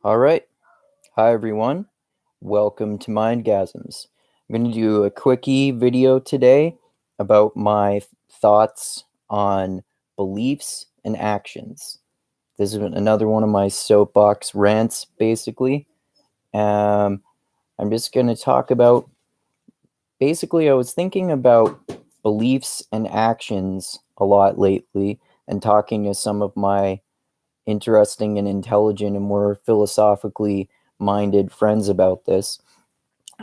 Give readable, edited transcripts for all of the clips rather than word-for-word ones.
All right. Hi, everyone. Welcome to Mindgasms. I'm going to do a quickie video today about my thoughts on beliefs and actions. This is another one of my soapbox rants, basically. Um, I'm just going to talk about I was thinking about beliefs and actions a lot lately and talking to some of my interesting and intelligent and more philosophically minded friends about this.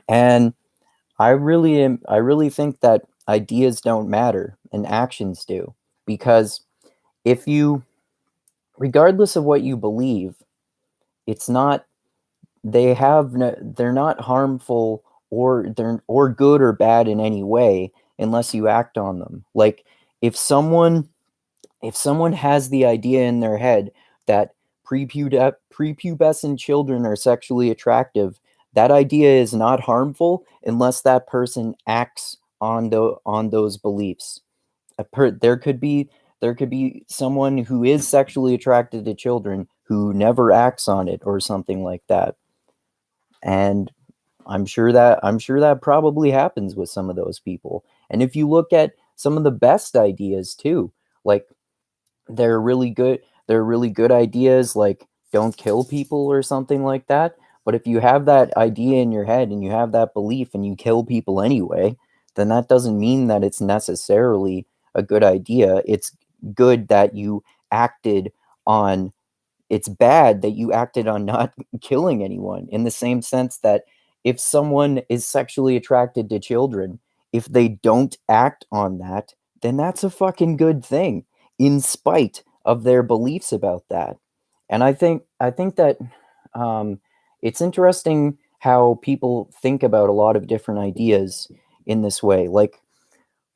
And I really think that ideas don't matter and actions do. Because if you, regardless of what you believe, it's not, they're not harmful or good or bad in any way unless you act on them. Like if someone if someone has the idea in their head that prepubescent children are sexually attractive, that idea is not harmful unless that person acts on those beliefs. There could be someone who is sexually attracted to children who never acts on it or something like that. And I'm sure that probably happens with some of those people. And if you look at some of the best ideas too, like they're really good they're really good ideas, like don't kill people or something like that. But if you have that idea in your head and you have that belief and you kill people anyway, then that doesn't mean that it's necessarily a good idea. It's good that you acted on it's bad that you acted on not killing anyone, in the same sense that if someone is sexually attracted to children, if they don't act on that, then that's a fucking good thing, in spite of their beliefs about that. And I think that um, it's interesting how people think about a lot of different ideas in this way. Like,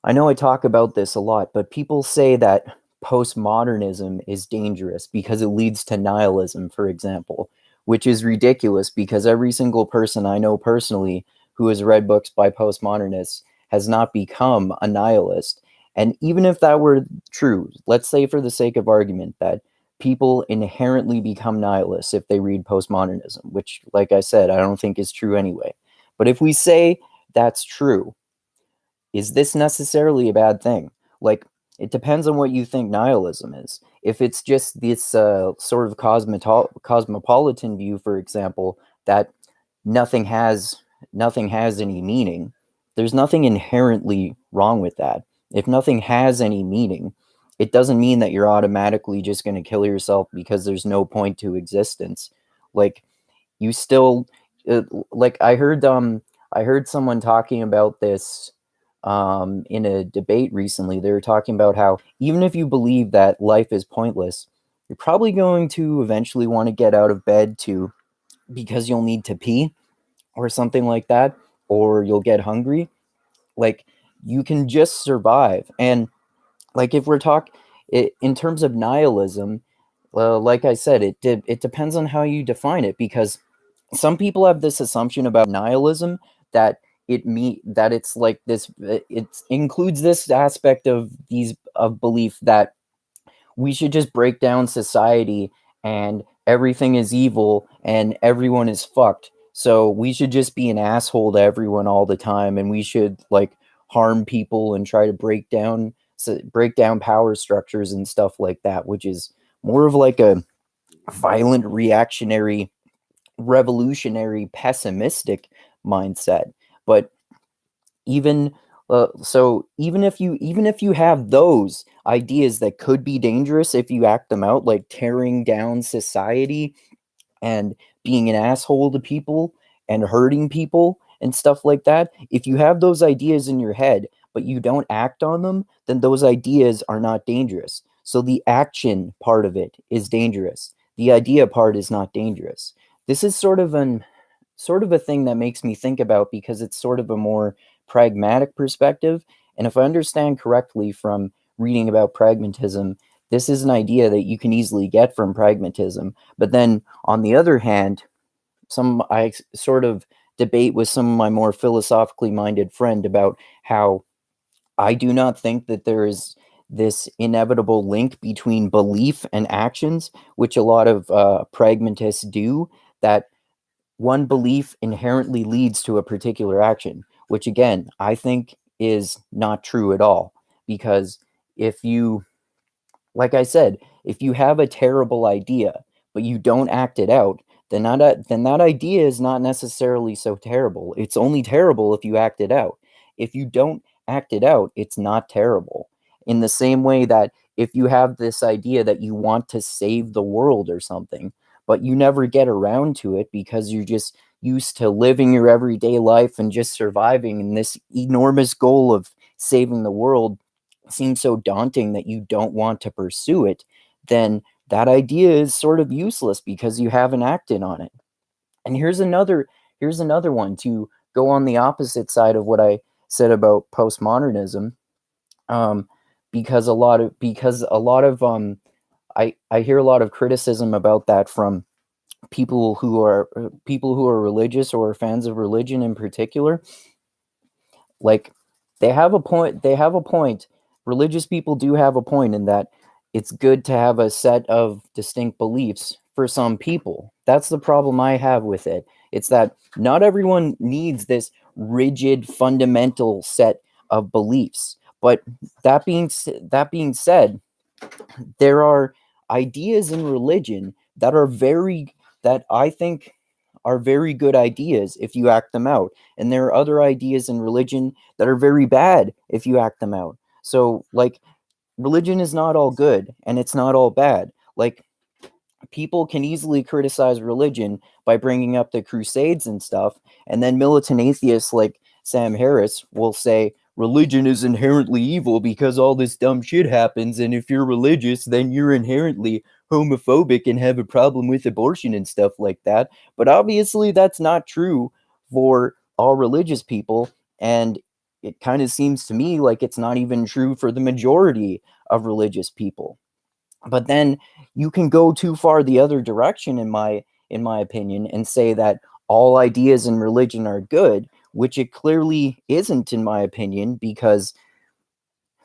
I know I talk about this a lot, but people say that postmodernism is dangerous because it leads to nihilism, for example, which is ridiculous because every single person I know personally who has read books by postmodernists has not become a nihilist. And even if that were true, let's say for the sake of argument that people inherently become nihilists if they read postmodernism, which, like I said, I don't think is true anyway. But if we say that's true, is this necessarily a bad thing? Like, it depends on what you think nihilism is. If it's just this sort of cosmopolitan view, for example, that nothing has nothing has any meaning, there's nothing inherently wrong with that. If nothing has any meaning, it doesn't mean that you're automatically just going to kill yourself because there's no point to existence. Like, you still like I heard someone talking about this in a debate recently. They were talking about how even if you believe that life is pointless, you're probably going to eventually want to get out of bed too, because you'll need to pee or something like that, or you'll get hungry. Like, you can just survive. And like, if we're talking in terms of nihilism, like I said, it depends on how you define it, because some people have this assumption about nihilism that it's like this, it includes this aspect of these of belief that we should just break down society and everything is evil and everyone is fucked, so we should just be an asshole to everyone all the time, and we should like harm people and try to break down power structures and stuff like that, which is more of like a violent reactionary revolutionary pessimistic mindset. But even even if you have those ideas that could be dangerous if you act them out, like tearing down society and being an asshole to people and hurting people and stuff like that, if you have those ideas in your head but you don't act on them, then those ideas are not dangerous. So the action part of it is dangerous, the idea part is not dangerous. This is sort of a thing that makes me think about, because it's sort of a more pragmatic perspective. And if I understand correctly from reading about pragmatism, this is an idea that you can easily get from pragmatism. But then on the other hand, sort of debate with some of my more philosophically minded friend about how I do not think that there is this inevitable link between belief and actions, which a lot of pragmatists do. that one belief inherently leads to a particular action, which again, I think is not true at all. Because if you, like I said, if you have a terrible idea, but you don't act it out, then that idea is not necessarily so terrible. It's only terrible if you act it out. If you don't act it out, it's not terrible. In the same way that if you have this idea that you want to save the world or something, but you never get around to it because you're just used to living your everyday life and just surviving, and this enormous goal of saving the world seems so daunting that you don't want to pursue it, then that idea is sort of useless because you haven't acted on it. And here's another one to go on the opposite side of what I said about postmodernism. Um, because a lot of I hear a lot of criticism about that from people who are religious or fans of religion in particular. Like, they have a point. Religious people do have a point in that it's good to have a set of distinct beliefs for some people. That's the problem I have with it. It's that not everyone needs this rigid fundamental set of beliefs. But that being said, there are ideas in religion that I think are very good ideas if you act them out. And there are other ideas in religion that are very bad if you act them out. So, like, religion is not all good and it's not all bad. Like, people can easily criticize religion by bringing up the Crusades and stuff, and then militant atheists like Sam Harris will say religion is inherently evil because all this dumb shit happens, and if you're religious, then you're inherently homophobic and have a problem with abortion and stuff like that. But obviously, that's not true for all religious people, and it kind of seems to me like it's not even true for the majority of religious people. But then you can go too far the other direction, in my opinion, and say that all ideas in religion are good, which it clearly isn't, in my opinion, because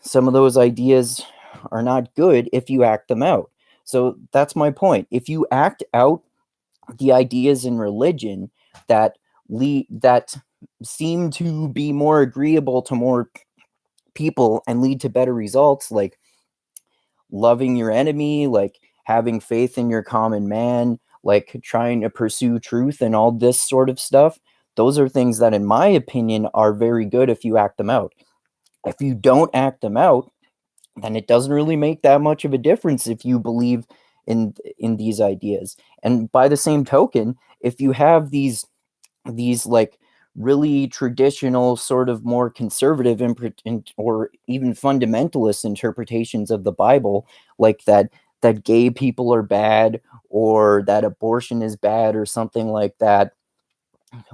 some of those ideas are not good if you act them out. So that's my point. If you act out the ideas in religion that that seem to be more agreeable to more people and lead to better results, like loving your enemy, like having faith in your common man, like trying to pursue truth and all this sort of stuff. Those are things that, in my opinion, are very good if you act them out. If you don't act them out, then it doesn't really make that much of a difference if you believe in these ideas. And by the same token, if you have these like really traditional, sort of more conservative or even fundamentalist interpretations of the Bible, like that gay people are bad or that abortion is bad or something like that,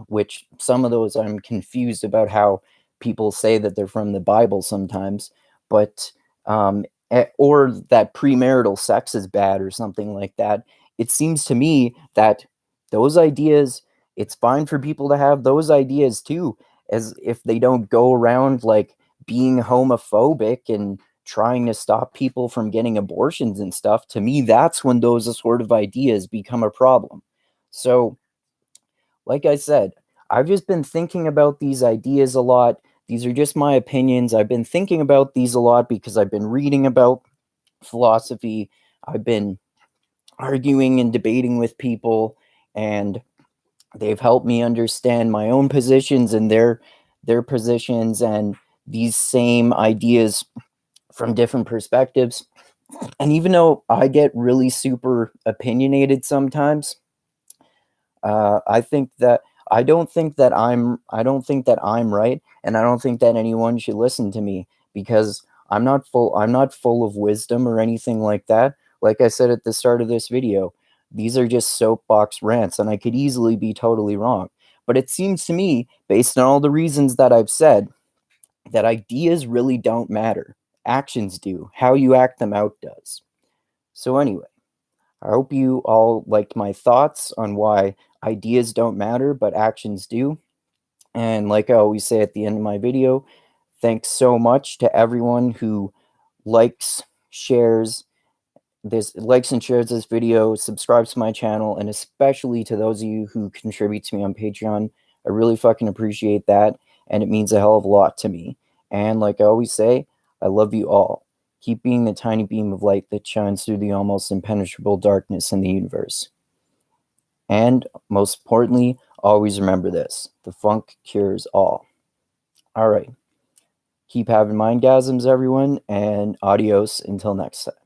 which some of those I'm confused about how people say that they're from the Bible sometimes, but or that premarital sex is bad or something like that. It seems to me that those ideas, it's fine for people to have those ideas too, as if they don't go around like being homophobic and trying to stop people from getting abortions and stuff. To me, that's when those sort of ideas become a problem. So, like I said, I've just been thinking about these ideas a lot. These are just my opinions. I've been thinking about these a lot because I've been reading about philosophy. I've been arguing and debating with people, and they've helped me understand my own positions and their positions and these same ideas from different perspectives. And even though I get really super opinionated sometimes, I think that I don't think that I'm right, and I don't think that anyone should listen to me because I'm not full of wisdom or anything like that. Like I said at the start of this video, these are just soapbox rants, and I could easily be totally wrong. But it seems to me, based on all the reasons that I've said, that ideas really don't matter. Actions do. How you act them out does. So anyway, I hope you all liked my thoughts on why ideas don't matter, but actions do. And like I always say at the end of my video, thanks so much to everyone who likes, shares, this, likes and shares this video, subscribes to my channel, and especially to those of you who contribute to me on Patreon. I really fucking appreciate that, and it means a hell of a lot to me. And like I always say, I love you all. Keep being the tiny beam of light that shines through the almost impenetrable darkness in the universe. And most importantly, always remember this: the funk cures all. All right. Keep having mindgasms, everyone, and adios until next time.